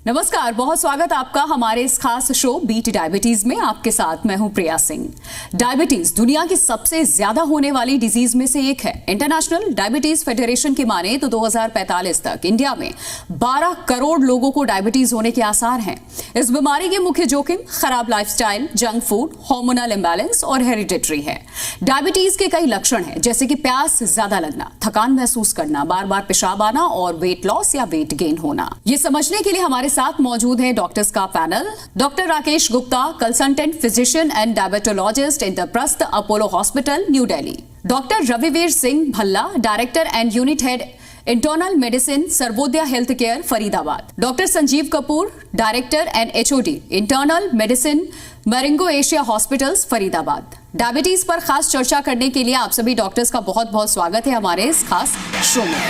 नमस्कार, बहुत स्वागत आपका हमारे इस खास शो बीट डायबिटीज में। आपके साथ मैं हूं प्रिया सिंह। डायबिटीज दुनिया की सबसे ज्यादा होने वाली डिजीज में से एक है। इंटरनेशनल डायबिटीज फेडरेशन की माने तो 2045 तक इंडिया में 12 करोड़ लोगों को डायबिटीज होने के आसार हैं। इस बीमारी के मुख्य जोखिम खराब lifestyle, junk food, hormonal imbalance और हेरिडिटरी है। डायबिटीज के कई लक्षण हैं, जैसे कि प्यास ज्यादा लगना, थकान महसूस करना, बार बार पेशाब आना और वेट लॉस या वेट गेन होना। ये समझने के लिए हमारे साथ मौजूद है डॉक्टर्स का panel. Doctor Rakesh Gupta, consultant physician and diabetologist, Indraprastha Apollo hospital, New Delhi. Doctor Ravivir Singh Bhalla, director and unit head internal medicine, Sarvodaya health care, Faridabad. Doctor Sanjeev Kapoor, director and HOD internal medicine, Marengo Asia hospitals, Faridabad. Diabetes पर खास चर्चा करने के लिए आप सभी डॉक्टर्स का बहुत बहुत स्वागत है हमारे इस खास शो में।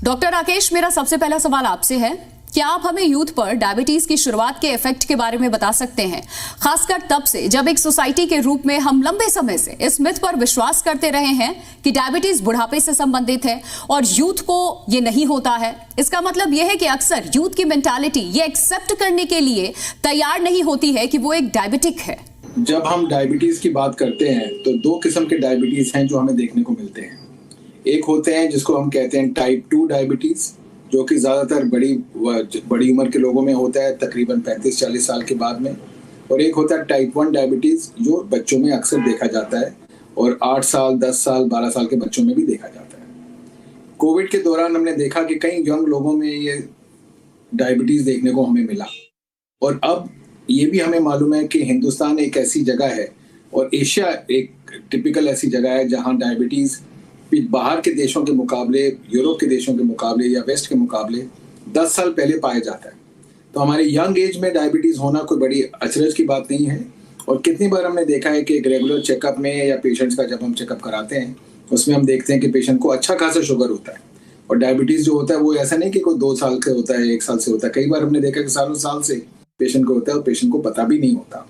डॉक्टर राकेश, मेरा सबसे पहला सवाल आपसे है, क्या आप हमें यूथ पर डायबिटीज की शुरुआत के इफेक्ट के बारे में बता सकते हैं, खासकर तब से जब एक सोसाइटी के रूप में हम लंबे समय से इस मिथ पर विश्वास करते रहे हैं कि डायबिटीज बुढ़ापे से संबंधित है और यूथ को ये नहीं होता है। इसका मतलब यह है कि अक्सर यूथ की मेंटालिटी ये एक्सेप्ट करने के लिए तैयार नहीं होती है कि वो एक डायबिटिक है। जब हम डायबिटीज की बात करते हैं तो दो किस्म के डायबिटीज हैं जो हमें देखने को मिलते हैं। एक होते हैं जिसको हम कहते हैं टाइप 2 डायबिटीज, जो कि ज़्यादातर बड़ी उम्र के लोगों में होता है, तकरीबन 35-40 साल के बाद में। और एक होता है टाइप 1 डायबिटीज़, जो बच्चों में अक्सर देखा जाता है और 8 साल, 10 साल, 12 साल के बच्चों में भी देखा जाता है। कोविड के दौरान हमने देखा कि कई यंग लोगों में ये डायबिटीज़ देखने को हमें मिला। और अब ये भी हमें मालूम है कि हिंदुस्तान एक ऐसी जगह है और एशिया एक टिपिकल ऐसी जगह है जहाँ डायबिटीज़ बाहर के देशों के मुकाबले, यूरोप के देशों के मुकाबले या वेस्ट के मुकाबले 10 साल पहले पाया जाता है। तो हमारे यंग एज में डायबिटीज़ होना कोई बड़ी अचरज की बात नहीं है। और कितनी बार हमने देखा है कि एक रेगुलर चेकअप में या पेशेंट्स का जब हम चेकअप कराते हैं उसमें हम देखते हैं कि पेशेंट को अच्छा खासा शुगर होता है। और डायबिटीज़ जो होता है वो ऐसा नहीं कि कोई 2 साल का होता है, 1 साल से होता है। कई बार हमने देखा कि सालों साल से पेशेंट को होता है और पेशेंट को पता भी नहीं होता।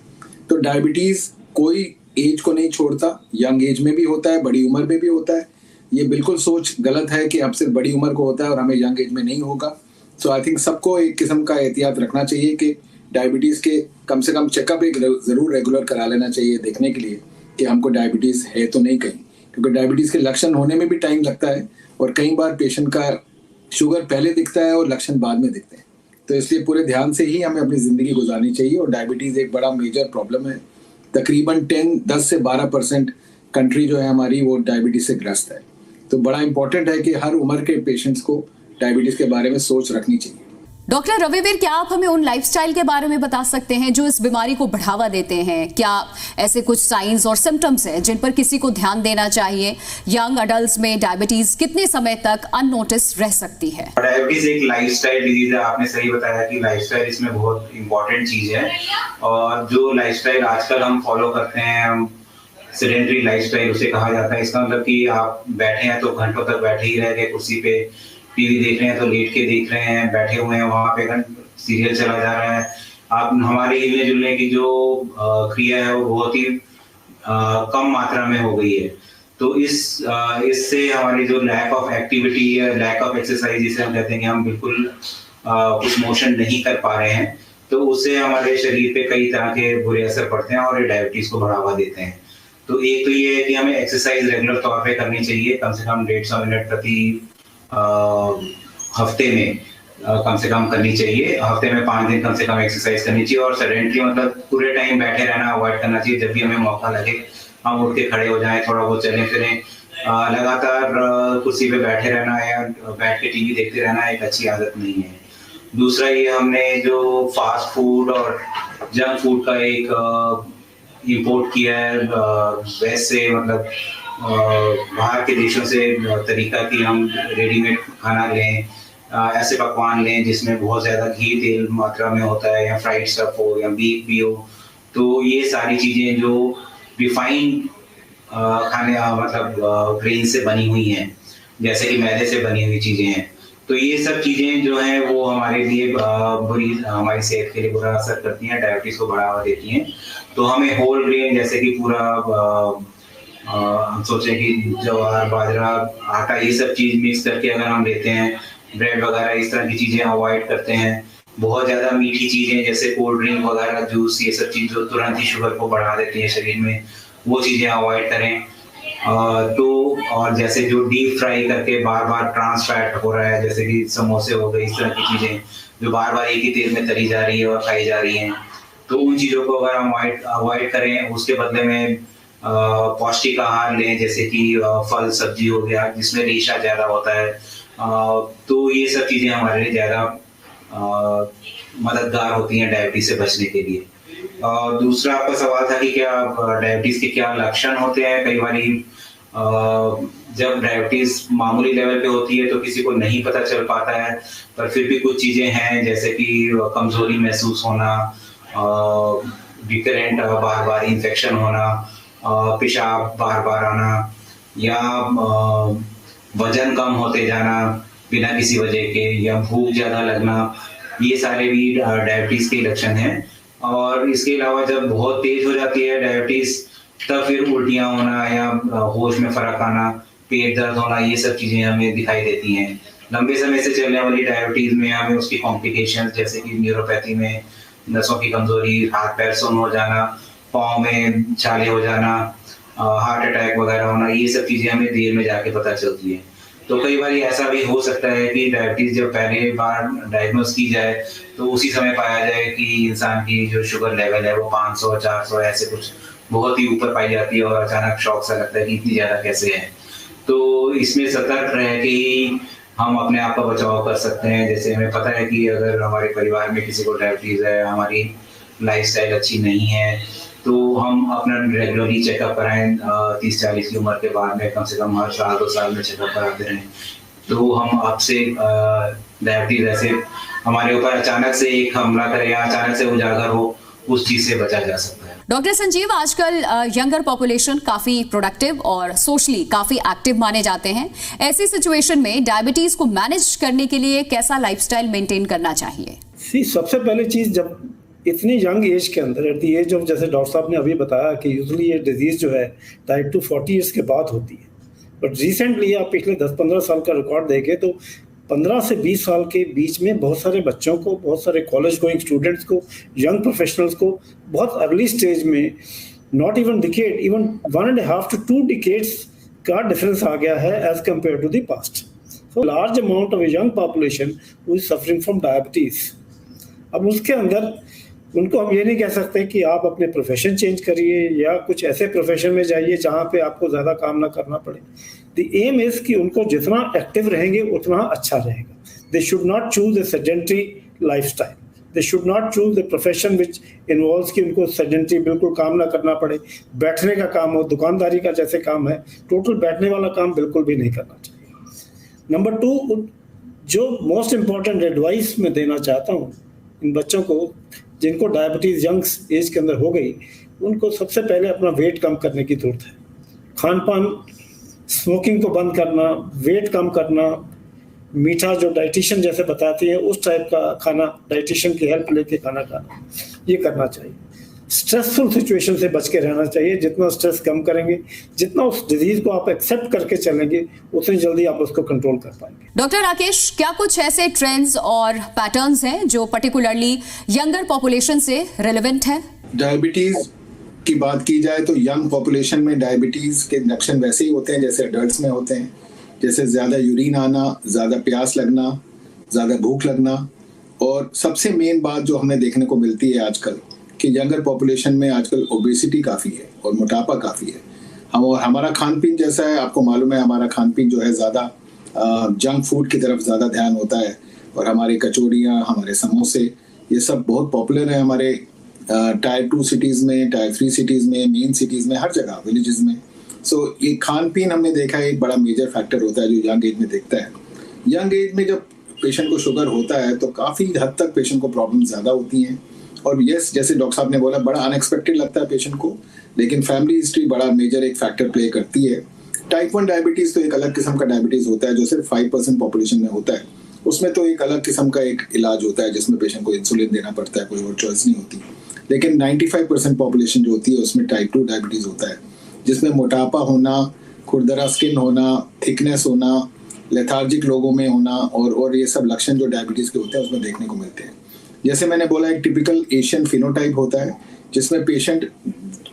तो डायबिटीज़ कोई एज को नहीं छोड़ता, यंग एज में भी होता है, बड़ी उम्र में भी होता है। ये बिल्कुल सोच गलत है कि अब सिर्फ बड़ी उम्र को होता है और हमें यंग एज में नहीं होगा। सो आई थिंक सबको एक किस्म का एहतियात रखना चाहिए कि डायबिटीज़ के कम से कम चेकअप एक ज़रूर रेगुलर करा लेना चाहिए, देखने के लिए कि हमको डायबिटीज़ है तो नहीं कहीं, क्योंकि डायबिटीज़ के लक्षण होने में भी टाइम लगता है और कई बार पेशेंट का शुगर पहले दिखता है और लक्षण बाद में दिखते हैं। तो इसलिए पूरे ध्यान से ही हमें अपनी ज़िंदगी गुजारनी चाहिए। और डायबिटीज़ एक बड़ा मेजर प्रॉब्लम है। तकरीबन 10 से 12% कंट्री जो है हमारी वो डायबिटीज़ से ग्रस्त है। तो बड़ा इंपॉर्टेंट है कि हर उम्र के पेशेंट्स को डायबिटीज के बारे में सोच रखनी चाहिए। डॉक्टर रविवीर, क्या आप हमें उन लाइफस्टाइल के बारे में बता सकते हैं जो इस बीमारी को बढ़ावा देते हैं? क्या ऐसे कुछ साइंस और सिम्टम्स हैं जिन पर किसी को ध्यान देना चाहिए? यंग अडल्ट्स में डायबिटीज कितने समय तक अननोटिस रह सकती है? डायबिटीज एक लाइफस्टाइल डिजीज है। आपने सही बताया कि लाइफस्टाइल इसमें बहुत इंपॉर्टेंट चीज है। और जो लाइफस्टाइल आजकल हम फॉलो करते हैं, सेडेंटरी लाइफस्टाइल उसे कहा जाता है। इसका मतलब कि आप बैठे हैं तो घंटों तक बैठे ही रह गए कुर्सी पे, टीवी देख रहे हैं तो लेट के देख रहे हैं, बैठे हुए हैं वहां पे सीरियल चला जा रहा है। आप हमारे हिलने जुलने की जो क्रिया है वो बहुत ही कम मात्रा में हो गई है। तो इससे हमारी जो लैक ऑफ एक्टिविटी या लैक ऑफ एक्सरसाइज जिसे हम कहते हैं कि हम बिल्कुल कुछ मोशन नहीं कर पा रहे हैं, तो उससे हमारे शरीर पे कई तरह के बुरे असर पड़ते हैं और ये डायबिटीज को बढ़ावा देते हैं। तो एक तो ये है कि हमें एक्सरसाइज रेगुलर तौर पे करनी चाहिए, कम से कम 150 मिनट प्रति हफ्ते में कम से कम करनी चाहिए। हफ्ते में 5 दिन कम से कम एक्सरसाइज करनी चाहिए। और सेडेंटरी मतलब पूरे टाइम बैठे रहना अवॉइड करना चाहिए। जब भी हमें मौका लगे हम उठ के खड़े हो जाएं, थोड़ा बहुत चलें फिरें। लगातार कुर्सी पे बैठे रहना या बैठ के टीवी देखते रहना एक अच्छी आदत नहीं है। दूसरा ये हमने जो फास्ट फूड और जंक फूड का एक इम्पोर्ट किया है वेस्ट से, मतलब बाहर के देशों से तरीका कि हम रेडीमेड खाना लें, ऐसे पकवान लें जिसमें बहुत ज़्यादा घी तेल मात्रा में होता है, या फ्राइड स्टफ हो या बीफ भी हो। तो ये सारी चीज़ें जो रिफाइंड खाने मतलब ग्रेन से बनी हुई हैं, जैसे कि मैदे से बनी हुई चीज़ें हैं, तो ये सब चीज़ें जो हैं वो हमारे लिए बुरी, हमारी सेहत के लिए बुरा असर करती हैं, डायबिटीज़ को बढ़ावा देती हैं। तो हमें होल ग्रेन जैसे कि पूरा हम सोचें कि ज्वार, बाजरा, आटा ये सब चीज़ मिक्स करके अगर हम लेते हैं, ब्रेड वगैरह इस तरह की चीज़ें अवॉइड करते हैं। बहुत ज़्यादा मीठी चीज़ें जैसे कोल्ड ड्रिंक वगैरह, जूस, ये सब चीज़ जो तुरंत ही शुगर को बढ़ा देती है शरीर में, वो चीज़ें अवॉइड करें। और जैसे जो डीप फ्राई करके बार बार ट्रांस फैट हो रहा है, जैसे कि समोसे हो गए, इस तरह की चीज़ें जो बार बार एक ही तेल में तली जा रही है और खाई जा रही हैं, तो उन चीज़ों को अगर हम अवॉइड करें, उसके बदले में पौष्टिक आहार लें, जैसे कि फल सब्जी हो गया जिसमें रेशा ज़्यादा होता है, तो ये सब चीज़ें हमारे लिए ज़्यादा मददगार होती हैं डायबिटीज से बचने के लिए। दूसरा आपका सवाल था कि क्या डायबिटीज के क्या लक्षण होते हैं। कई बारी जब डायबिटीज मामूली लेवल पे होती है तो किसी को नहीं पता चल पाता है, पर फिर भी कुछ चीजें हैं जैसे कि कमजोरी महसूस होना, रिकरेंट बार बार इन्फेक्शन होना, पेशाब बार बार आना, या वजन कम होते जाना बिना किसी वजह के, या भूख ज्यादा लगना, ये सारे भी डायबिटीज के लक्षण हैं। और इसके अलावा जब बहुत तेज हो जाती है डायबिटीज, तब फिर उल्टियां होना या होश में फर्क आना, पेट दर्द होना, ये सब चीजें हमें दिखाई देती हैं। लंबे समय से चलने वाली डायबिटीज में हमें उसकी कॉम्प्लिकेशंस जैसे कि न्यूरोपैथी में नसों की कमजोरी, हाथ पैर सुन्न हो जाना, पाँव में छाले हो जाना, हार्ट अटैक वगैरह होना, ये सब चीजें हमें देर में जाके पता चलती है। तो कई बार ऐसा भी हो सकता है कि डायबिटीज जब पहले बार डायग्नोस की जाए तो उसी समय पाया जाए कि इंसान की जो शुगर लेवल है वो 500, 400 ऐसे कुछ बहुत ही ऊपर पाई जाती है, और अचानक शॉक सा लगता है कि इतनी ज्यादा कैसे है। तो इसमें सतर्क रह के ही हम अपने आप का बचाव कर सकते हैं। जैसे हमें पता है कि अगर हमारे परिवार में किसी को डायबिटीज है, हमारी लाइफस्टाइल अच्छी नहीं है, तो हम अपना रेगुलरली चेकअप कराएं। 30-40 की उम्र के बाद में कम से कम हर साल 2 साल में चेकअप कराते रहें, तो हम आपसे डायबिटीज ऐसे हमारे ऊपर अचानक से एक हमला करे या अचानक से उजागर हो, उस चीज से बचा जा सकता है। डॉक्टर संजीव, आजकल यंगर पॉपुलेशन काफी प्रोडक्टिव और सोशली काफी एक्टिव माने जाते हैं। ऐसी सिचुएशन में डायबिटीज को मैनेज करने के लिए कैसा लाइफस्टाइल मेंटेन करना चाहिए? सबसे पहले चीज, जब इतनी यंग एज के अंदर, एट द एज ऑफ, जैसे डॉक्टर साहब ने अभी बताया कि यूजुअली ये डिजीज जो है टाइप 2 40 ईयर्स के बाद होती है, बट रिसेंटली आप पिछले 10-15 साल का रिकॉर्ड देखें तो 15 से 20 साल के बीच में बहुत सारे बच्चों को, बहुत सारे कॉलेज गोइंग स्टूडेंट्स को, यंग प्रोफेशनल्स को बहुत अर्ली स्टेज में, not even decade, even 1.5 to 2 decades का डिफरेंस आ गया है as compare to the past. So large amount of young population who is suffering from diabetes. अब उसके अंदर उनको हम ये नहीं कह सकते कि आप अपने प्रोफेशन चेंज करिए या कुछ ऐसे प्रोफेशन में जाइए जहाँ पे आपको ज़्यादा काम ना करना पड़े। द एम इज़ कि उनको जितना एक्टिव रहेंगे उतना अच्छा रहेगा। They should not choose a sedentary lifestyle, they should not choose the profession which involves कि उनको सेडेंटरी बिल्कुल काम ना करना पड़े, बैठने का काम हो, दुकानदारी का जैसे काम है, टोटल बैठने वाला काम बिल्कुल भी नहीं करना चाहिए। नंबर 2, जो मोस्ट इम्पॉर्टेंट एडवाइस मैं देना चाहता हूँ इन बच्चों को जिनको डायबिटीज़ यंग एज के अंदर हो गई, उनको सबसे पहले अपना वेट कम करने की जरूरत है। खान पान, स्मोकिंग को बंद करना, वेट कम करना, मीठा जो डाइटिशियन जैसे बताती है उस टाइप का खाना, डाइटिशियन की हेल्प लेके खाना खाना, ये करना चाहिए। स्ट्रेसफुल सिचुएशन से बच के रहना चाहिए। जितना स्ट्रेस कम करेंगे, जितना उस डिजीज को आप एक्सेप्ट करके चलेंगे, उतनी जल्दी आप उसको कंट्रोल कर पाएंगे। डॉक्टर राकेश, क्या कुछ ऐसे ट्रेंड्स और पैटर्न्स हैं जो पर्टिकुलरली यंगर पॉपुलेशन से रिलेवेंट है? डायबिटीज की बात की जाए तो यंग पॉपुलेशन में डायबिटीज के लक्षण वैसे ही होते हैं जैसे अडल्ट्स में होते हैं, जैसे ज़्यादा यूरिन आना, ज़्यादा प्यास लगना, ज़्यादा भूख लगना, और सबसे मेन बात जो हमें देखने को मिलती है आजकल कि यंगर पॉपुलेशन में आजकल ओबेसिटी काफ़ी है और मोटापा काफ़ी है। और हमारा खान पीन जैसा है, आपको मालूम है हमारा खान पीन जो है ज़्यादा जंक फूड की तरफ ज़्यादा ध्यान होता है, और हमारी कचौड़ियाँ, हमारे समोसे, ये सब बहुत पॉपुलर है हमारे टायर 2 सिटीज़ में, टायर 3 सिटीज़ में, मेन सिटीज़ में, हर जगह, विलेजेस में। सो ये खान पीन हमने देखा है एक बड़ा मेजर फैक्टर होता है जो यंग एज में दिखता है। यंग एज में जब पेशेंट को शुगर होता है तो काफ़ी हद तक पेशेंट को प्रॉब्लम ज़्यादा होती हैं, और यस, जैसे डॉक्टर साहब ने बोला, बड़ा अनएक्सपेक्टेड लगता है पेशेंट को, लेकिन फैमिली हिस्ट्री बड़ा मेजर एक फैक्टर प्ले करती है। टाइप 1 डायबिटीज़ तो एक अलग किस्म का डायबिटीज़ होता है जो सिर्फ 5% पॉपुलेशन में होता है। उसमें तो एक अलग किस्म का एक इलाज होता है जिसमें पेशेंट को इंसुलिन देना पड़ता है, कोई और चॉइस नहीं होती। लेकिन 95% पॉपुलेशन जो होती है उसमें टाइप 2 डायबिटीज़ होता है, जिसमें मोटापा होना, खुरदरा स्किन होना, थिकनेस होना, लेथार्जिक लोगों में होना और ये सब लक्षण जो डायबिटीज़ के होते हैं उसमें देखने को मिलते हैं। जैसे मैंने बोला, एक टिपिकल एशियन फिनोटाइप होता है जिसमें पेशेंट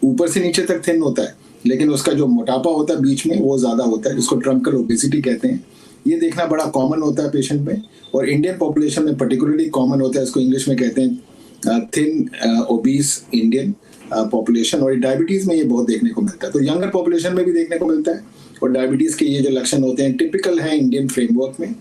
ऊपर से नीचे तक थिन होता है, लेकिन उसका जो मोटापा होता है बीच में वो ज़्यादा होता है, जिसको ट्रंकल ओबेसिटी कहते हैं। ये देखना बड़ा कॉमन होता है पेशेंट में, और इंडियन पॉपुलेशन में पर्टिकुलरली कॉमन होता है। इसको इंग्लिश में कहते हैं थिन ओबीस इंडियन पॉपुलेशन, और डायबिटीज़ में ये बहुत देखने को मिलता है। तो यंगर पॉपुलेशन में भी देखने को मिलता है, और डायबिटीज़ के ये जो लक्षण होते हैं टिपिकल हैं इंडियन फ्रेमवर्क में,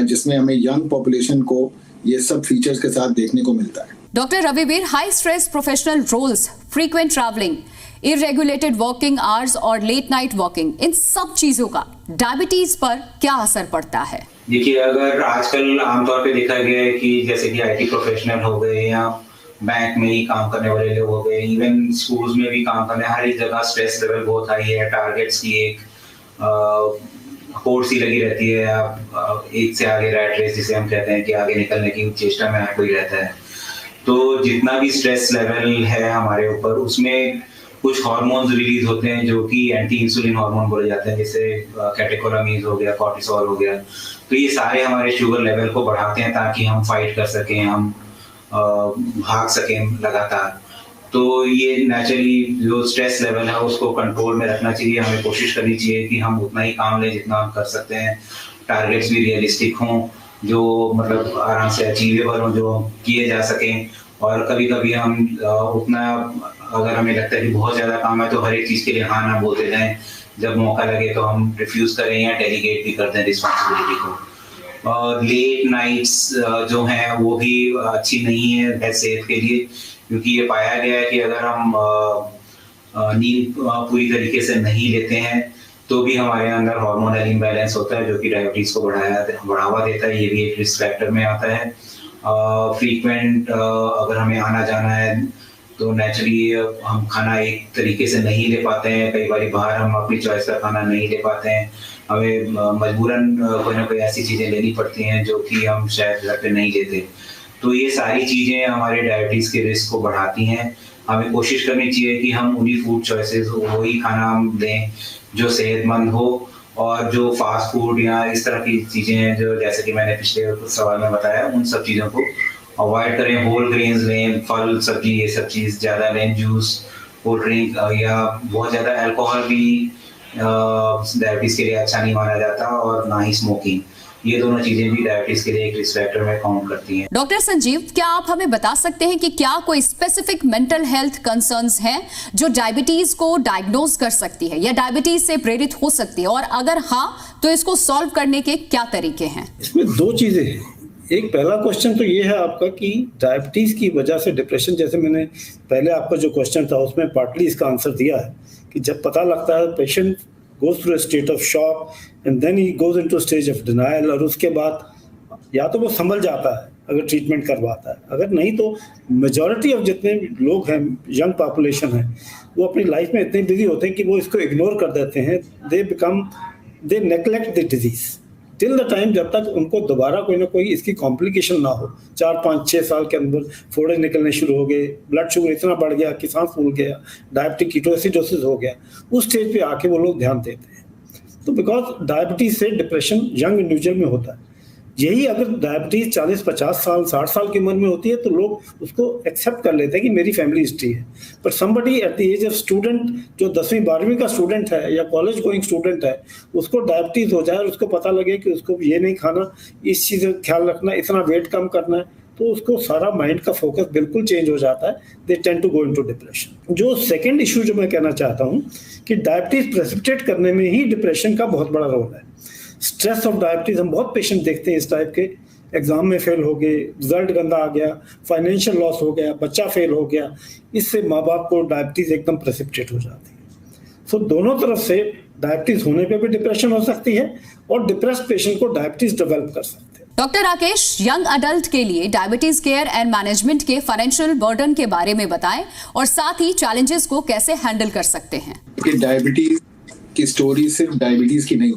जिसमें हमें यंग पॉपुलेशन को ये सब फीचर्स के साथ देखने को मिलता है। Doctor Ravivir, high stress professional roles, frequent travelling, irregulated working hours और लेट नाइट वॉकिंग, इन सब चीजों का डायबिटीज पर क्या असर पड़ता है? देखिए, अगर आजकल आमतौर पे देखा गया है कि जैसे कि आईटी प्रोफेशनल हो गए या बैंक में ही काम करने वाले लोग हो गए, इवन स्कूल्स में भी काम करने, हर एक जगह स्ट्रेस लेवल बहुत हाई है। टारगेट्स की एक होड़ सी लगी रहती है, आप एक से आगे रैट रेस जिसे हम कहते हैं कि आगे निकलने की चेष्टा में हर कोई रहता है। तो जितना भी स्ट्रेस लेवल है हमारे ऊपर, उसमें कुछ हार्मोन्स रिलीज होते हैं जो कि एंटी इंसुलिन हार्मोन बोले जाते हैं, जैसे कैटेकोलामीन हो गया, कॉर्टिसोल हो गया। तो ये सारे हमारे शुगर लेवल को बढ़ाते हैं ताकि हम फाइट कर सकें, हम भाग सकें लगातार। तो ये नेचुरली जो स्ट्रेस लेवल है उसको कंट्रोल में रखना चाहिए। हमें कोशिश करनी चाहिए कि हम उतना ही काम लें जितना हम कर सकते हैं। टारगेट्स भी रियलिस्टिक हों, जो मतलब आराम से अचीवेबल हों, जो किए जा सकें। और कभी कभी हम उतना, अगर हमें लगता है कि बहुत ज़्यादा काम है तो हर एक चीज़ के लिए हाँ ना बोलते जाएं। जब मौका लगे तो हम रिफ्यूज़ करें या डेलीगेट भी कर दें रिस्पॉन्सिबिलिटी को। और लेट नाइट्स जो हैं वो भी अच्छी नहीं है सेहत के लिए, क्योंकि ये पाया गया है कि अगर हम नींद पूरी तरीके से नहीं लेते हैं तो भी हमारे अंदर हार्मोनल इम्बैलेंस होता है जो कि डायबिटीज़ को बढ़ावा देता है। ये भी एक रिस्क फैक्टर में आता है। फ्रीक्वेंट अगर हमें आना जाना है तो नेचुरली हम खाना एक तरीके से नहीं ले पाते हैं। कई बार बाहर हम अपनी चॉइस का खाना नहीं ले पाते हैं, हमें मजबूरन कोई ना कोई ऐसी चीज़ें लेनी पड़ती हैं जो कि हम शायद घर पे नहीं लेते। तो ये सारी चीज़ें हमारे डायबिटीज़ के रिस्क को बढ़ाती हैं। हमें कोशिश करनी चाहिए कि हम उन्हीं फूड चॉइसेस, वही खाना हम लें जो सेहतमंद हो, और जो फास्ट फूड या इस तरह की चीज़ें हैं जो जैसे कि मैंने पिछले सवाल में बताया, उन सब चीज़ों को अवॉइड करें। होल ग्रेन्स लें, फल सब्जी ये सब चीज़ ज़्यादा लें, जूस, कोल्ड ड्रिंक या बहुत ज़्यादा अल्कोहल भी डायबिटीज़ के लिए अच्छा नहीं माना जाता, और ना ही स्मोकिंग। ये दोनों चीजें भी डायबिटीज के लिए एक रिस्क फैक्टर में काउंट करती हैं। डॉक्टर संजीव, क्या आप हमें बता सकते हैं कि क्या कोई स्पेसिफिक मेंटल हेल्थ कंसर्न्स हैं जो डायबिटीज को डायग्नोज कर सकती है या डायबिटीज से प्रेरित हो सकती है, और अगर हाँ तो इसको सॉल्व करने के क्या तरीके हैं? इसमें दो चीजें हैं। एक पहला क्वेश्चन तो ये है आपका कि डायबिटीज की वजह से डिप्रेशन, जैसे मैंने पहले आपका जो क्वेश्चन था उसमें पार्टली इसका आंसर दिया है कि जब पता लगता है patient goes through a state of shock and then he goes into a stage of denial, और उसके बाद या तो वो संभल जाता है अगर ट्रीटमेंट करवाता है, अगर नहीं तो मेजॉरिटी ऑफ जितने लोग हैं, यंग पॉपुलेशन है, वो अपनी लाइफ में इतने बिजी होते हैं कि वो इसको इग्नोर कर देते हैं। They neglect the disease till the time जब तक उनको दोबारा कोई ना कोई इसकी कॉम्प्लिकेशन ना हो। 4, 5, 6 साल के अंदर फोड़े निकलने शुरू हो गए, ब्लड शुगर इतना बढ़ गया कि सांस फूल गया, डायबिटिक कीटोएसिडोसिस हो गया, उस स्टेज पे आके वो लोग ध्यान देते हैं। तो बिकॉज डायबिटीज से डिप्रेशन यंग इंडिविजुअल में होता है। यही अगर डायबिटीज 40, 50 साल, 60 साल की उम्र में होती है तो लोग उसको एक्सेप्ट कर लेते हैं कि मेरी फैमिली हिस्ट्री है। पर somebody at the age of student, जो 10वीं 12वीं का स्टूडेंट है या कॉलेज गोइंग स्टूडेंट है, उसको डायबिटीज हो जाए और उसको पता लगे कि उसको ये नहीं खाना, इस चीज़ का ख्याल रखना, इतना वेट कम करना है, तो उसको सारा माइंड का फोकस बिल्कुल चेंज हो जाता है। They tend to go into depression. जो सेकेंड इशू जो मैं कहना चाहता हूँ कि डायबिटीज प्रेसिपिटेट करने में ही डिप्रेशन का बहुत बड़ा रोल है। स्ट्रेस ऑफ डायबिटीज, हम बहुत पेशेंट देखते हैं इस टाइप के, एग्जाम में फेल हो गए, रिजल्ट गंदा आ गया, फाइनेंशियल लॉस हो गया, बच्चा फेल हो गया, इससे माँ बाप को डायबिटीज एकदम प्रेसिपिटेट हो जाती है। सो दोनों तरफ से डायबिटीज होने पे भी डिप्रेशन हो सकती है और डिप्रेस्ड पेशेंट को डायबिटीज डेवलप कर सकते हैं। डॉक्टर राकेश, यंग अडल्ट के लिए डायबिटीज केयर एंड मैनेजमेंट के फाइनेंशियल बर्डन के बारे में बताएं और साथ ही चैलेंजेस को कैसे हैंडल कर सकते हैं। डायबिटीज की स्टोरी सिर्फ डायबिटीज की नहीं।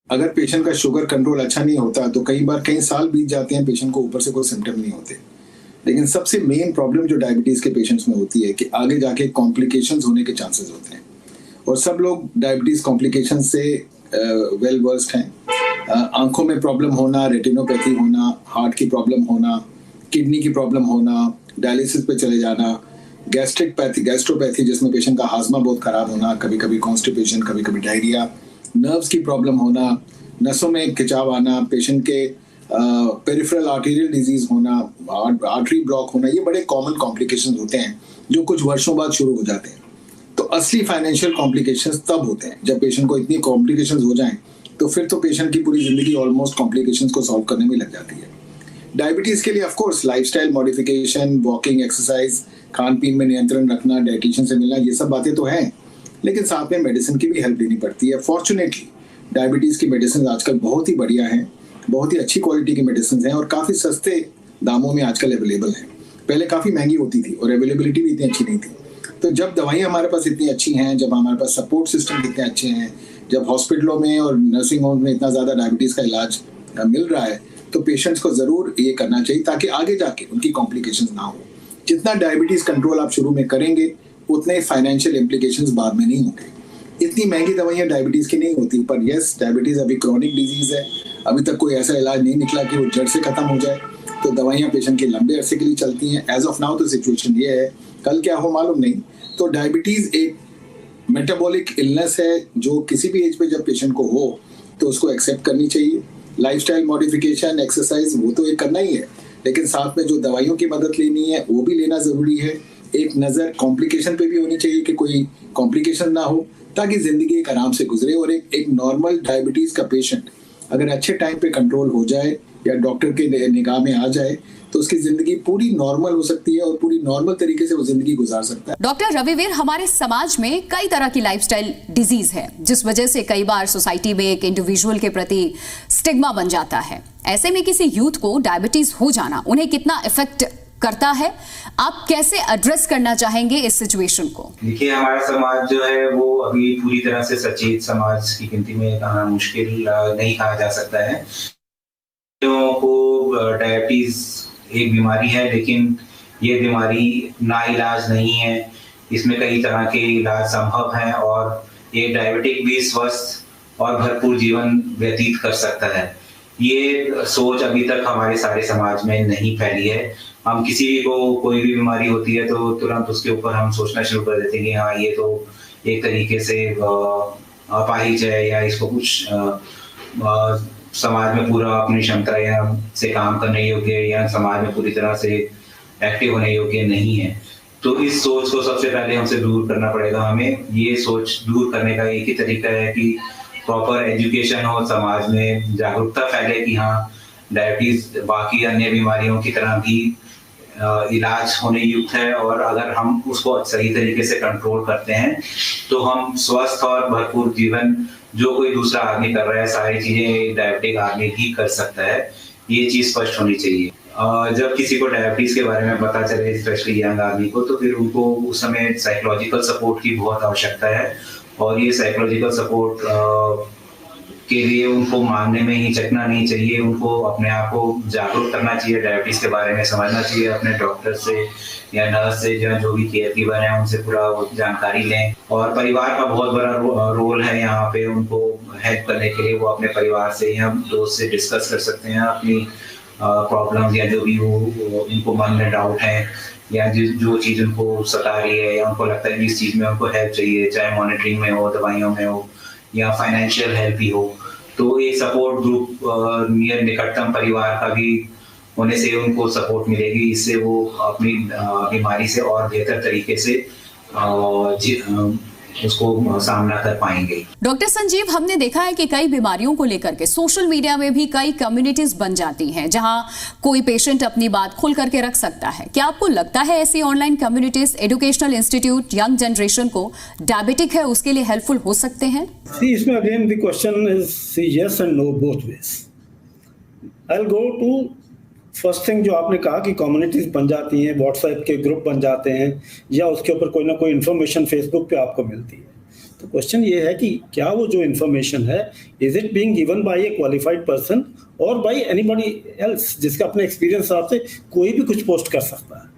अगर पेशेंट का शुगर कंट्रोल अच्छा नहीं होता तो कई साल बीत जाते हैं, पेशेंट को ऊपर से कोई सिम्टम नहीं होते। लेकिन सबसे मेन प्रॉब्लम जो डायबिटीज के पेशेंट्स में होती है कि आगे जाके कॉम्प्लिकेशंस होने के चांसेस होते हैं, और सब लोग डायबिटीज कॉम्प्लिकेशन से वेल वर्स्ड हैं। आंखों में प्रॉब्लम होना, रेटिनोपैथी होना, हार्ट की प्रॉब्लम होना, किडनी की प्रॉब्लम होना, डायलिसिस पे चले जाना, गैस्ट्रोपैथी जिसमें पेशेंट का हाजमा बहुत खराब होना, कभी कभी कॉन्स्टिपेशन, कभी कभी डायरिया, नर्व्स की प्रॉब्लम होना, नसों में खिंचाव आना, पेशेंट के पेरिफेरल आर्टेरियल डिजीज होना, आर्टरी ब्लॉक होना, ये बड़े कॉमन कॉम्प्लिकेशंस होते हैं जो कुछ वर्षों बाद शुरू हो जाते हैं। तो असली फाइनेंशियल कॉम्प्लिकेशंस तब होते हैं जब पेशेंट को इतनी कॉम्प्लिकेशंस हो जाएं, तो फिर तो पेशेंट की पूरी जिंदगी ऑलमोस्ट कॉम्प्लिकेशंस को सॉल्व करने में लग जाती है। डायबिटीज के लिए of course lifestyle modification, walking, exercise, खान पीन में नियंत्रण रखना, डाइटिशियन से मिलना, ये सब बातें तो हैं, लेकिन साथ में मेडिसिन की भी हेल्प लेनी पड़ती है। फॉर्चुनेटली डायबिटीज की मेडिसिन आजकल बहुत ही बढ़िया हैं, बहुत ही अच्छी क्वालिटी की मेडिसिन हैं और काफ़ी सस्ते दामों में आजकल अवेलेबल हैं। पहले काफ़ी महंगी होती थी और अवेलेबिलिटी भी इतनी अच्छी नहीं थी। तो जब दवाइयाँ हमारे पास इतनी अच्छी हैं, जब हमारे पास सपोर्ट सिस्टम इतने अच्छे हैं, जब हॉस्पिटलों में और नर्सिंग होम में इतना ज़्यादा डायबिटीज़ का इलाज मिल रहा है, तो पेशेंट्स को ज़रूर ये करना चाहिए ताकि आगे जाके उनकी कॉम्प्लिकेशंस ना हो। जितना डायबिटीज़ कंट्रोल आप शुरू में करेंगे, उतने फाइनेंशियल इम्प्लीकेशंस बाद में नहीं होंगे। इतनी महंगी दवाइयाँ डायबिटीज़ की नहीं होती, पर यस, डायबिटीज़ अभी क्रॉनिक डिजीज़ है, अभी तक कोई ऐसा इलाज नहीं निकला कि वो जड़ से खत्म हो जाए, तो दवाइयाँ पेशेंट के लंबे अरसे के लिए चलती हैं। एज ऑफ नाउ तो सिचुएशन ये है, कल क्या हो मालूम नहीं। तो डायबिटीज़ एक मेटाबॉलिक इलनेस है जो किसी भी एज पे जब पेशेंट को हो तो उसको एक्सेप्ट करनी चाहिए। लाइफस्टाइल मॉडिफिकेशन, एक्सरसाइज, वो तो एक करना ही है, लेकिन साथ में जो दवाइयों की मदद लेनी है वो भी लेना ज़रूरी है। एक नज़र कॉम्प्लिकेशन पे भी होनी चाहिए कि कोई कॉम्प्लिकेशन ना हो, ताकि ज़िंदगी एक आराम से गुजरे। और एक नॉर्मल डायबिटीज़ का पेशेंट अगर अच्छे टाइम पे कंट्रोल हो जाए या डॉक्टर के निगाह में आ जाए, तो उसकी जिंदगी पूरी नॉर्मल हो सकती है और पूरी नॉर्मल तरीके से वो जिंदगी गुजार सकता है। डॉक्टर रविवीर, हमारे समाज में कई तरह की लाइफस्टाइल डिजीज है, जिस वजह से कई बार सोसाइटी में एक इंडिविजुअल के प्रति स्टिग्मा बन जाता है। ऐसे में किसी यूथ को डायबिटीज हो जाना उन्हें कितना इफेक्ट करता है, आप कैसे एड्रेस करना चाहेंगे इस सिचुएशन को? देखिए, हमारा समाज जो है वो अभी पूरी तरह से सचेत समाज की गिनती में कहना मुश्किल नहीं कहा जा सकता है। लोगों को डायबिटीज एक बीमारी है, लेकिन ये बीमारी नाइलाज नहीं है। इसमें कई तरह के इलाज संभव हैं और एक डायबिटिक भी स्वस्थ और भरपूर जीवन व्यतीत कर सकता है। ये सोच अभी तक हमारे सारे समाज में नहीं फैली है। हम किसी को कोई भी बीमारी होती है तो तुरंत उसके ऊपर हम सोचना शुरू कर देते हैं कि हाँ, ये तो एक तरीके से अपाहिज है या इसको कुछ समाज में पूरा अपनी क्षमता या से काम करने योग्य या समाज में पूरी तरह से एक्टिव होने योग्य नहीं है। तो इस सोच को सबसे पहले हमसे दूर करना पड़ेगा। हमें ये सोच दूर करने का एक ही तरीका है कि प्रॉपर एजुकेशन हो, समाज में जागरूकता फैले कि हाँ, डायबिटीज बाकी अन्य बीमारियों की तरह भी इलाज होने युक्त है और अगर हम उसको सही तरीके से कंट्रोल करते हैं तो हम स्वस्थ और भरपूर जीवन जो कोई दूसरा आदमी कर रहा है, सारी चीजें डायबिटिक आदमी भी कर सकता है। ये चीज स्पष्ट होनी चाहिए। जब किसी को डायबिटीज के बारे में पता चले, स्पेशली यंग आदमी को, तो फिर उनको उस समय साइकोलॉजिकल सपोर्ट की बहुत आवश्यकता है और ये साइकोलॉजिकल सपोर्ट के लिए उनको मानने में हिचकना नहीं चाहिए। उनको अपने आप को जागरूक करना चाहिए, डायबिटीज के बारे में समझना चाहिए, अपने डॉक्टर से या नर्स से जो भी केयर गिवर है उनसे पूरा जानकारी लें। और परिवार का बहुत बड़ा रोल है यहाँ पे, उनको हेल्प करने के लिए वो अपने परिवार से या दोस्त से डिस्कस कर सकते हैं अपनी प्रॉब्लम या जो भी वो इनको मन में डाउट है या जो चीज़ उनको सता रही है या उनको लगता है कि इस चीज़ में उनको हेल्प चाहिए, चाहे मॉनिटरिंग में हो, दवाइयों में हो या फाइनेंशियल हेल्प ही हो। तो एक सपोर्ट ग्रुप नियर निकटतम परिवार का भी होने से उनको सपोर्ट मिलेगी। इससे वो अपनी बीमारी से और बेहतर तरीके से उसको सामना कर पाएंगे। डॉक्टर संजीव, हमने देखा है कि कई बीमारियों को लेकर के सोशल मीडिया में भी कई कम्युनिटीज बन जाती हैं जहां कोई पेशेंट अपनी बात खुल करके रख सकता है। क्या आपको लगता है ऐसी online communities educational institute young generation को डायबिटिक है उसके लिए हेल्पफुल हो सकते हैं? इसमें again the question is yes and no, both ways. I will go to first thing जो आपने कहा कि कम्युनिटीज बन जाती हैं, व्हाट्सएप के ग्रुप बन जाते हैं या उसके ऊपर कोई ना कोई इन्फॉर्मेशन फेसबुक पे आपको मिलती है। तो क्वेश्चन ये है कि क्या वो जो इन्फॉर्मेशन है, is it being given by A qualified person और बाय एनीबॉडी एल्स, जिसका अपने एक्सपीरियंस हिसाब से कोई भी कुछ पोस्ट कर सकता है।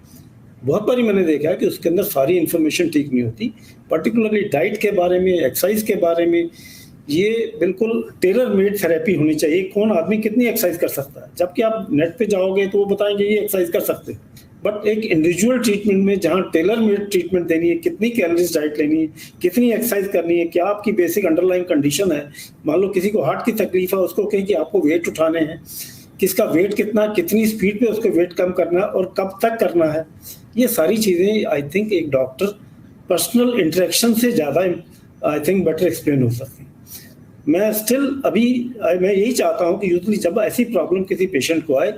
बहुत बारी मैंने देखा है कि उसके अंदर सारी इन्फॉर्मेशन ठीक नहीं होती, पर्टिकुलरली डाइट के बारे में, एक्सरसाइज के बारे में। ये बिल्कुल टेलर मेड थेरेपी होनी चाहिए, कौन आदमी कितनी एक्सरसाइज कर सकता है। जबकि आप नेट पे जाओगे तो वो बताएंगे ये एक्सरसाइज कर सकते हैं, बट एक इंडिविजुअल ट्रीटमेंट में जहाँ टेलर मेड ट्रीटमेंट देनी है, कितनी कैलोरीज डाइट लेनी है, कितनी एक्सरसाइज करनी है, क्या आपकी बेसिक अंडरलाइन कंडीशन है। मान लो किसी को हार्ट की तकलीफ है, उसको कहें कि आपको वेट उठाने हैं, किसका वेट कितना, कितनी स्पीड पे उसको वेट कम करना है और कब तक करना है। ये सारी चीज़ें आई थिंक एक डॉक्टर पर्सनल इंटरेक्शन से ज़्यादा आई थिंक बेटर एक्सप्लेन हो सकती है। मैं यही चाहता हूँ कि यूजुअली जब ऐसी प्रॉब्लम किसी पेशेंट को आए,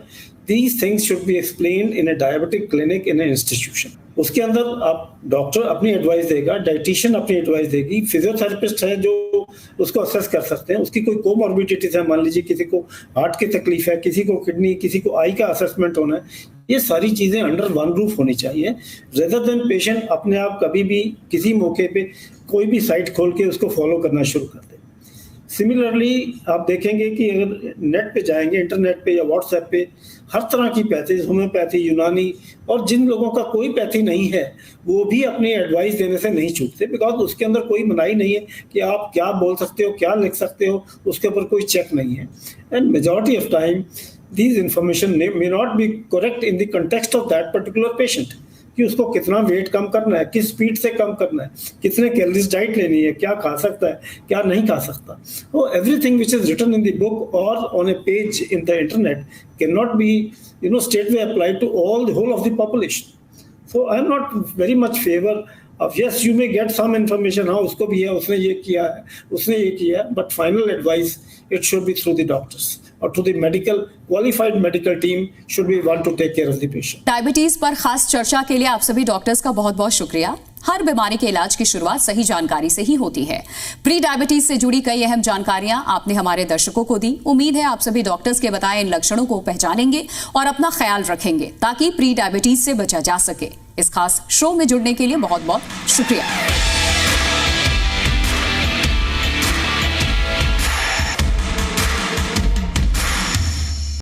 these things should be explained in a diabetic clinic in an institution. उसके अंदर आप डॉक्टर अपनी एडवाइस देगा, डाइटिशियन अपनी एडवाइस देगी, फिजियोथेरेपिस्ट है जो उसको असेस कर सकते हैं। उसकी कोई कोमॉर्बिडिटीज है, मान लीजिए किसी को हार्ट की तकलीफ है, किसी को किडनी, किसी को आई का असेसमेंट होना है। ये सारी चीज़ें अंडर वन रूफ होनी चाहिए, रेदर देन पेशेंट अपने आप कभी भी किसी मौके पे कोई भी साइट खोल के उसको फॉलो करना शुरू कर दे। सिमिलरली आप देखेंगे कि अगर नेट पे जाएंगे, इंटरनेट पे या व्हाट्सएप पे, हर तरह की पैथी, होम्योपैथी, यूनानी, और जिन लोगों का कोई पैथी नहीं है वो भी अपनी एडवाइस देने से नहीं चूकते, बिकॉज उसके अंदर कोई मनाही नहीं है कि आप क्या बोल सकते हो, क्या लिख सकते हो, उसके ऊपर कोई चेक नहीं है। And majority of time these information may not be correct in the context of that particular patient, कि उसको कितना वेट कम करना है, किस स्पीड से कम करना है, कितने कैलोरीज डाइट लेनी है, क्या खा सकता है, क्या नहीं खा सकता। So everything which is written in the book or on a page in the internet cannot be straightway applied to the whole of the population. So I am not very much favor of, yes, you may get some information, हाँ उसको भी है, उसने ये किया है, उसने ये किया है, but final advice it should be through the doctors or to the qualified medical team should be one to take care of the patient. Diabetes पर खास चर्चा के लिए आप सभी डॉक्टर्स का बहुत बहुत शुक्रिया। हर बीमारी के इलाज की शुरुआत सही जानकारी से ही होती है। प्री डायबिटीज से जुड़ी कई अहम जानकारियां आपने हमारे दर्शकों को दी। उम्मीद है आप सभी डॉक्टर्स के बताए इन लक्षणों को पहचानेंगे और अपना ख्याल रखेंगे ताकि प्री डायबिटीज से बचा जा सके। इस खास शो में जुड़ने के लिए बहुत बहुत शुक्रिया।